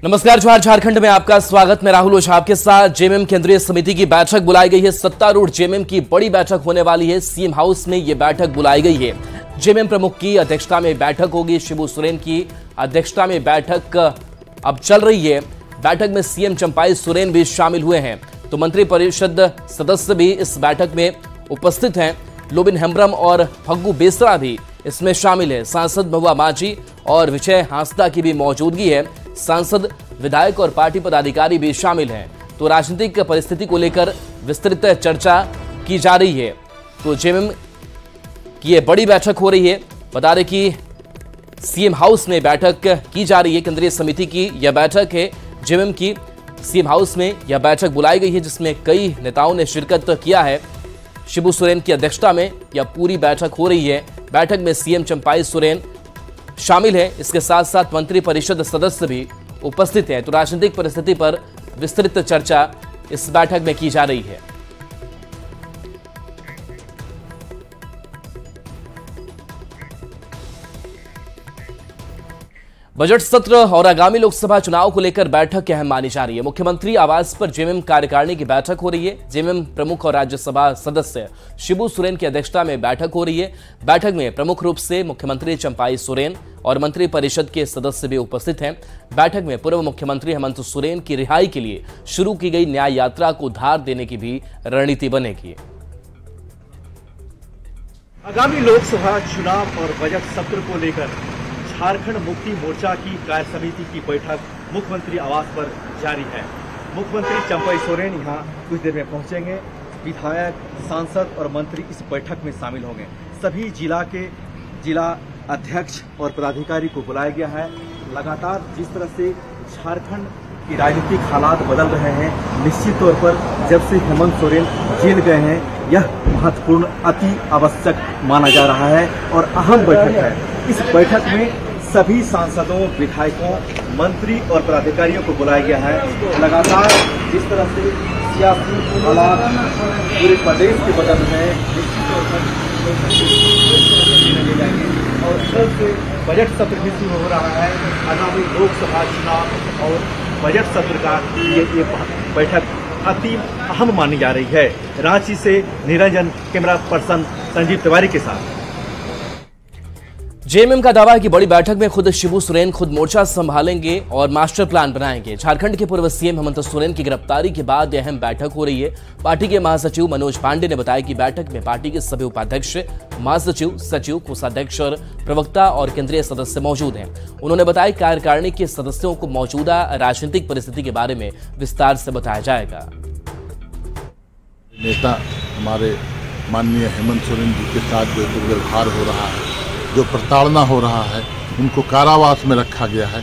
नमस्कार, जोहार। झारखंड में आपका स्वागत। मैं राहुल ओझा आपके साथ। जेएमएम केंद्रीय समिति की बैठक बुलाई गई है। सत्तारूढ़ जेएमएम की बड़ी बैठक होने वाली है। सीएम हाउस में यह बैठक बुलाई गई है। जेएमएम प्रमुख की अध्यक्षता में बैठक होगी। शिबू सोरेन की अध्यक्षता में बैठक अब चल रही है। बैठक में सीएम चंपाई सोरेन भी शामिल हुए हैं, तो मंत्री परिषद सदस्य भी इस बैठक में उपस्थित हैं। लोबिन हेम्ब्रम और फग्गू बेसरा भी इसमें शामिल है। सांसद महुआ माझी और विजय हांसदा की भी मौजूदगी है। सांसद, विधायक और पार्टी पदाधिकारी भी शामिल हैं। तो राजनीतिक परिस्थिति को लेकर विस्तृत चर्चा की जा रही है। तो जेएमएम की ये बड़ी बैठक हो रही है। बता दें कि सीएम हाउस में बैठक की जा रही है। केंद्रीय समिति की यह बैठक है। जेएमएम की सीएम हाउस में यह बैठक बुलाई गई है, जिसमें कई नेताओं ने शिरकत किया है। शिबू सोरेन की अध्यक्षता में यह पूरी बैठक हो रही है। बैठक में सीएम चंपाई सोरेन शामिल है। इसके साथ साथ मंत्री परिषद सदस्य भी उपस्थित हैं। तो राजनीतिक परिस्थिति पर विस्तृत चर्चा इस बैठक में की जा रही है। बजट सत्र और आगामी लोकसभा चुनाव को लेकर बैठक अहम मानी जा रही है। मुख्यमंत्री आवास पर जेएमएम कार्यकारिणी की बैठक हो रही है। जेएमएम प्रमुख और राज्यसभा सदस्य शिबू सोरेन की अध्यक्षता में बैठक हो रही है। बैठक में प्रमुख रूप से मुख्यमंत्री चंपाई सोरेन और मंत्री परिषद के सदस्य भी उपस्थित हैं। बैठक में पूर्व मुख्यमंत्री हेमंत सोरेन की रिहाई के लिए शुरू की गई न्याय यात्रा को धार देने की भी रणनीति बनेगी। आगामी लोकसभा चुनाव और बजट सत्र को लेकर झारखंड मुक्ति मोर्चा की कार्य समिति की बैठक मुख्यमंत्री आवास पर जारी है। मुख्यमंत्री चंपाई सोरेन यहां कुछ देर में पहुंचेंगे। विधायक, सांसद और मंत्री इस बैठक में शामिल होंगे। सभी जिला अध्यक्ष और पदाधिकारी को बुलाया गया है। लगातार जिस तरह से झारखंड की राजनीतिक हालात बदल रहे हैं, निश्चित तौर पर जब से हेमंत सोरेन जेल गए हैं, यह महत्वपूर्ण, अति आवश्यक माना जा रहा है और अहम बैठक है। इस बैठक में सभी सांसदों, विधायकों, मंत्री और पदाधिकारियों को बुलाया गया है। लगातार जिस तरह से सियासी हालात पूरे प्रदेश के बदल रहे हैं, निश्चित तौर पर ले जाएंगे और कल से बजट सत्र भी शुरू हो रहा है। आगामी लोकसभा चुनाव और बजट सत्र का ये बैठक अति अहम मानी जा रही है। रांची से निरंजन, कैमरा पर्सन संजीव तिवारी के साथ। जेएमएम का दावा है कि बड़ी बैठक में खुद शिबू सोरेन खुद मोर्चा संभालेंगे और मास्टर प्लान बनाएंगे। झारखंड के पूर्व सीएम हेमंत सोरेन की गिरफ्तारी के बाद यह अहम बैठक हो रही है। पार्टी के महासचिव मनोज पांडे ने बताया कि बैठक में पार्टी के सभी उपाध्यक्ष, महासचिव, सचिव, कोषाध्यक्ष और प्रवक्ता और केंद्रीय सदस्य मौजूद हैं। उन्होंने बताया कि कार्यकारिणी के सदस्यों को मौजूदा राजनीतिक परिस्थिति के बारे में विस्तार से बताया जाएगा। नेता हमारे माननीय हेमंत सोरेन जी के साथ जो दुर्व्यवहार हो रहा है, जो प्रताड़ना हो रहा है, उनको कारावास में रखा गया है,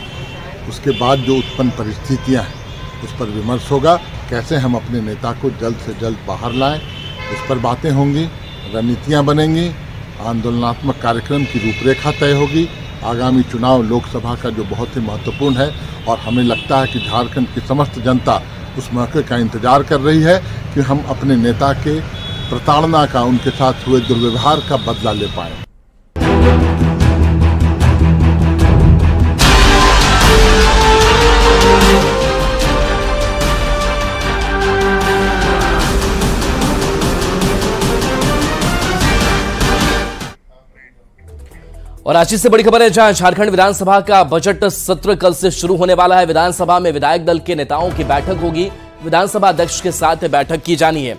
उसके बाद जो उत्पन्न परिस्थितियां हैं उस पर विमर्श होगा। कैसे हम अपने नेता को जल्द से जल्द बाहर लाएं, इस पर बातें होंगी, रणनीतियां बनेंगी, आंदोलनात्मक कार्यक्रम की रूपरेखा तय होगी। आगामी चुनाव लोकसभा का जो बहुत ही महत्वपूर्ण है और हमें लगता है कि झारखंड की समस्त जनता उस मौके का इंतजार कर रही है कि हम अपने नेता के प्रताड़ना का, उनके साथ हुए दुर्व्यवहार का बदला ले पाएं। और रांची से बड़ी खबर है, जहां झारखंड विधानसभा का बजट सत्र कल से शुरू होने वाला है। विधानसभा में विधायक दल के नेताओं की बैठक होगी। विधानसभा अध्यक्ष के साथ बैठक की जानी है।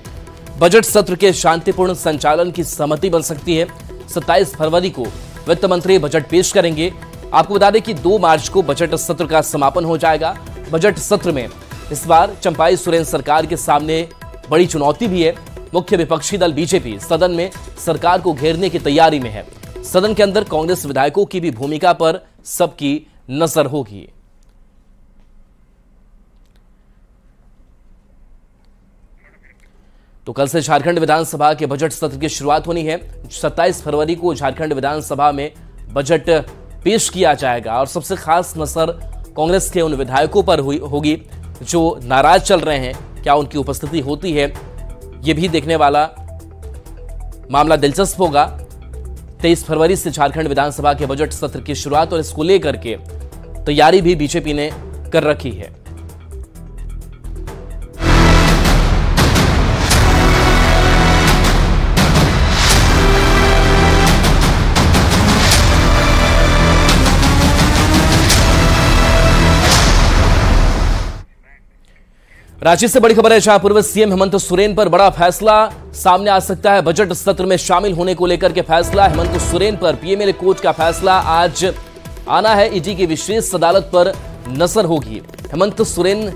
बजट सत्र के शांतिपूर्ण संचालन की सहमति बन सकती है। 27 फरवरी को वित्त मंत्री बजट पेश करेंगे। आपको बता दें कि 2 मार्च को बजट सत्र का समापन हो जाएगा। बजट सत्र में इस बार चंपाई सोरेन सरकार के सामने बड़ी चुनौती भी है। मुख्य विपक्षी दल बीजेपी सदन में सरकार को घेरने की तैयारी में है। सदन के अंदर कांग्रेस विधायकों की भी भूमिका पर सबकी नजर होगी। तो कल से झारखंड विधानसभा के बजट सत्र की शुरुआत होनी है। 27 फरवरी को झारखंड विधानसभा में बजट पेश किया जाएगा और सबसे खास नजर कांग्रेस के उन विधायकों पर होगी जो नाराज चल रहे हैं। क्या उनकी उपस्थिति होती है, यह भी देखने वाला मामला दिलचस्प होगा। 23 फरवरी से झारखंड विधानसभा के बजट सत्र की शुरुआत और इसको लेकर के तैयारी भी बीजेपी ने कर रखी है। रांची से बड़ी खबर है, जहां पूर्व सीएम हेमंत सोरेन पर बड़ा फैसला सामने आ सकता है। बजट सत्र में शामिल होने को लेकर के फैसला। हेमंत सोरेन पर पीएमएलए कोर्ट का फैसला आज आना है। ईडी की विशेष अदालत पर नजर होगी। हेमंत सोरेन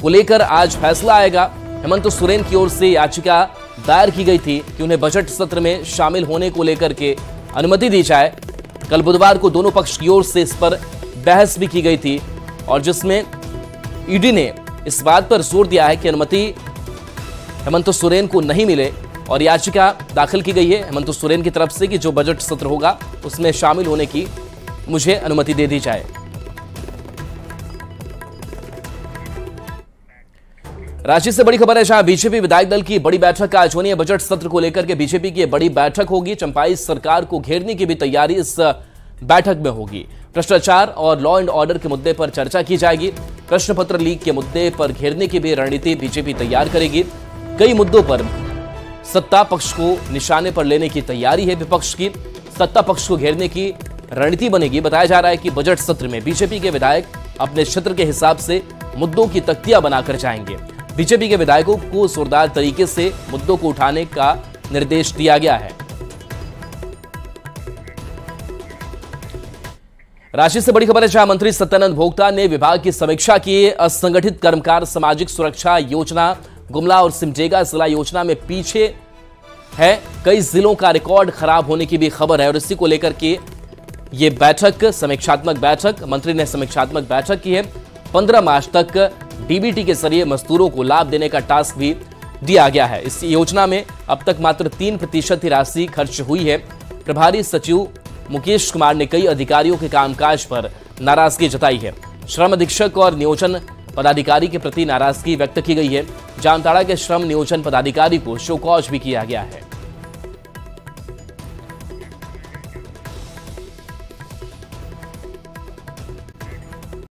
को लेकर आज फैसला आएगा। हेमंत सोरेन की ओर से याचिका दायर की गई थी कि उन्हें बजट सत्र में शामिल होने को लेकर के अनुमति दी जाए। कल बुधवार को दोनों पक्ष की ओर से इस पर बहस भी की गई थी और जिसमें ईडी ने इस बात पर जोर दिया है कि अनुमति हेमंत सोरेन को नहीं मिले और याचिका दाखिल की गई है हेमंत सोरेन की तरफ से कि जो बजट सत्र होगा उसमें शामिल होने की मुझे अनुमति दे दी जाए। रांची से बड़ी खबर है, जहां बीजेपी विधायक दल की बड़ी बैठक आज होनी है। बजट सत्र को लेकर के बीजेपी की बड़ी बैठक होगी। चंपाई सरकार को घेरने की भी तैयारी इस बैठक में होगी। भ्रष्टाचार और लॉ एंड ऑर्डर के मुद्दे पर चर्चा की जाएगी। प्रश्न पत्र लीक के मुद्दे पर घेरने की भी रणनीति बीजेपी तैयार करेगी। कई मुद्दों पर सत्ता पक्ष को निशाने पर लेने की तैयारी है विपक्ष की। सत्ता पक्ष को घेरने की रणनीति बनेगी। बताया जा रहा है कि बजट सत्र में बीजेपी के विधायक अपने क्षेत्र के हिसाब से मुद्दों की तख्तियां बनाकर जाएंगे। बीजेपी के विधायकों को जोरदार तरीके से मुद्दों को उठाने का निर्देश दिया गया है। रांची से बड़ी खबर है, जहां मंत्री सत्यानंद भोक्ता ने विभाग की समीक्षा की। असंगठित कर्मकार सामाजिक सुरक्षा योजना, गुमला और सिमडेगा जिला योजना में पीछे है। कई जिलों का रिकॉर्ड खराब होने की भी खबर है और इसी को लेकर के ये बैठक, समीक्षात्मक बैठक, मंत्री ने समीक्षात्मक बैठक की है। 15 मार्च तक डीबीटी के जरिए मजदूरों को लाभ देने का टास्क भी दिया गया है। इस योजना में अब तक मात्र 3% ही राशि खर्च हुई है। प्रभारी सचिव मुकेश कुमार ने कई अधिकारियों के कामकाज पर नाराजगी जताई है। श्रम अधीक्षक और नियोजन पदाधिकारी के प्रति नाराजगी व्यक्त की गई है। जामताड़ा के श्रम नियोजन पदाधिकारी को शो कॉज भी किया गया है।